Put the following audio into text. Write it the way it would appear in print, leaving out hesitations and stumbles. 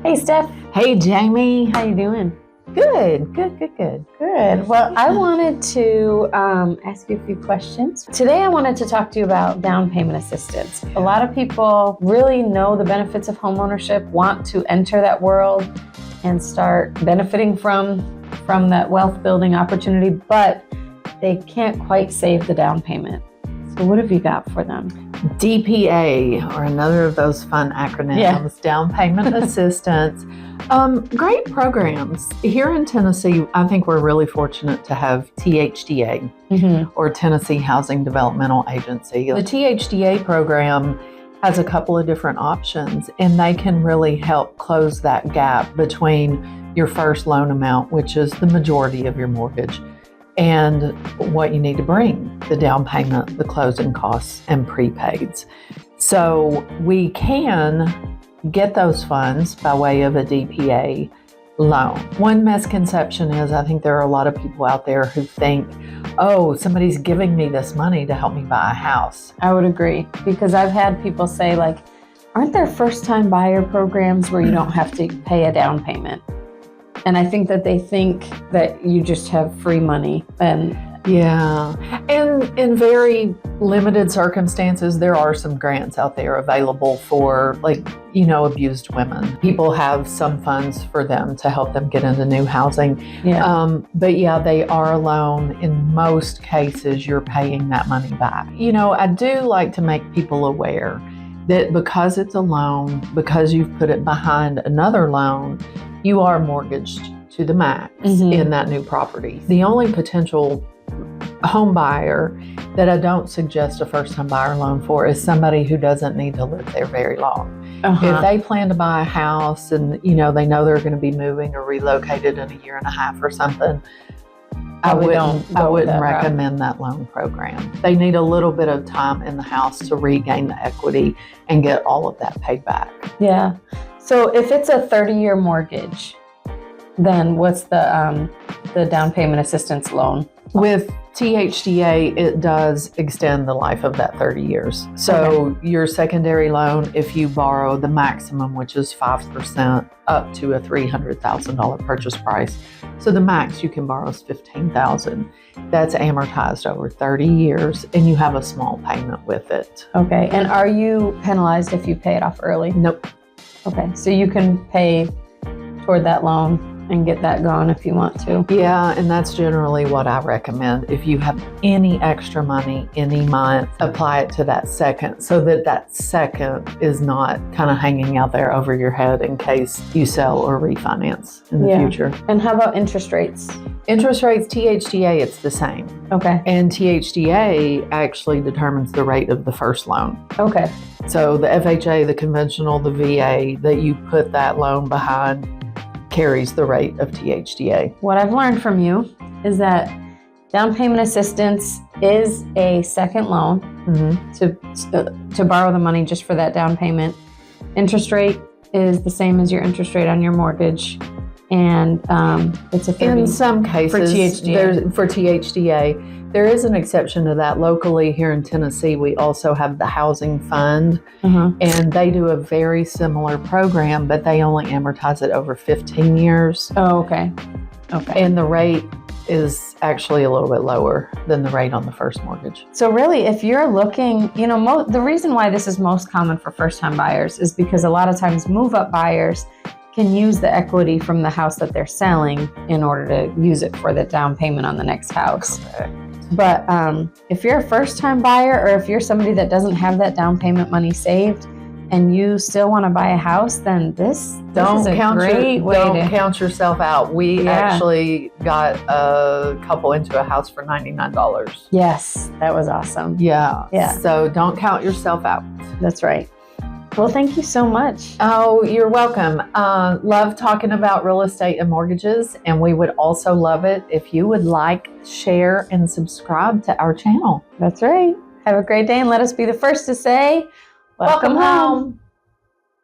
Hey, Steph. Hey, Jamie. How you doing? Good. Good. Well, I wanted to ask you a few questions. Today, I wanted to talk to you about down payment assistance. A lot of people really know the benefits of homeownership, want to enter that world and start benefiting from that wealth building opportunity, but they can't quite save the down payment. So what have you got for them? DPA, or another of those fun acronyms, down payment assistance. Great programs. Here in Tennessee, I think we're really fortunate to have THDA, or Tennessee Housing Developmental Agency. The THDA program has a couple of different options, and they can really help close that gap between your first loan amount, which is the majority of your mortgage, and what you need to bring, the down payment, the closing costs, and prepaids. So we can get those funds by way of a DPA loan. One misconception is, I think there are a lot of people out there who think, oh, somebody's giving me this money to help me buy a house. I would agree, because I've had people say, like, aren't there first-time buyer programs where you don't have to pay a down payment? And I think that they think that you just have free money. And yeah, and in very limited circumstances, there are some grants out there available for, like, abused women. People have some funds for them to help them get into new housing. yeah, But yeah, they are a loan. In most cases, you're paying that money back. I do like to make people aware that because it's a loan, because you've put it behind another loan, you are mortgaged to the max in that new property. The only potential home buyer that I don't suggest a first-time buyer loan for is somebody who doesn't need to live there very long. If they plan to buy a house and they know they're going to be moving or relocated in a year and a half or something, I wouldn't recommend that loan program. They need a little bit of time in the house to regain the equity and get all of that paid back. Yeah. So if it's a 30-year mortgage, then what's the down payment assistance loan? With THDA, it does extend the life of that 30 years. So your secondary loan, if you borrow the maximum, which is 5% up to a $300,000 purchase price. So the max you can borrow is $15,000. That's amortized over 30 years, and you have a small payment with it. Okay. And are you penalized if you pay it off early? Nope. Okay. So you can pay toward that loan and get that gone if you want to. Yeah, and that's generally what I recommend. If you have any extra money any month, apply it to that second, so that second is not kind of hanging out there over your head in case you sell or refinance in the future. And how about interest rates? Interest rates, THDA, it's the same. Okay. And THDA actually determines the rate of the first loan. Okay. So the FHA, the conventional, the VA that you put that loan behind carries the rate of THDA. What I've learned from you is that down payment assistance is a second loan to borrow the money just for that down payment. Interest rate is the same as your interest rate on your mortgage, and it's a 30 in some cases for THDA. There is an exception to that. Locally here in Tennessee, we also have the Housing Fund, and they do a very similar program, but they only amortize it over 15 years. Oh, okay. And the rate is actually a little bit lower than the rate on the first mortgage. So really, if you're looking, the reason why this is most common for first-time buyers is because a lot of times move-up buyers can use the equity from the house that they're selling in order to use it for the down payment on the next house. Correct. But if you're a first-time buyer, or if you're somebody that doesn't have that down payment money saved and you still want to buy a house, then this is a great way to... Don't count yourself out. We actually got a couple into a house for $99. Yes, that was awesome. Yeah. So don't count yourself out. That's right. Well, thank you so much. Oh, you're welcome. Love talking about real estate and mortgages, and we would also love it if you would like, share, and subscribe to our channel. That's right. Have a great day, and let us be the first to say, welcome home.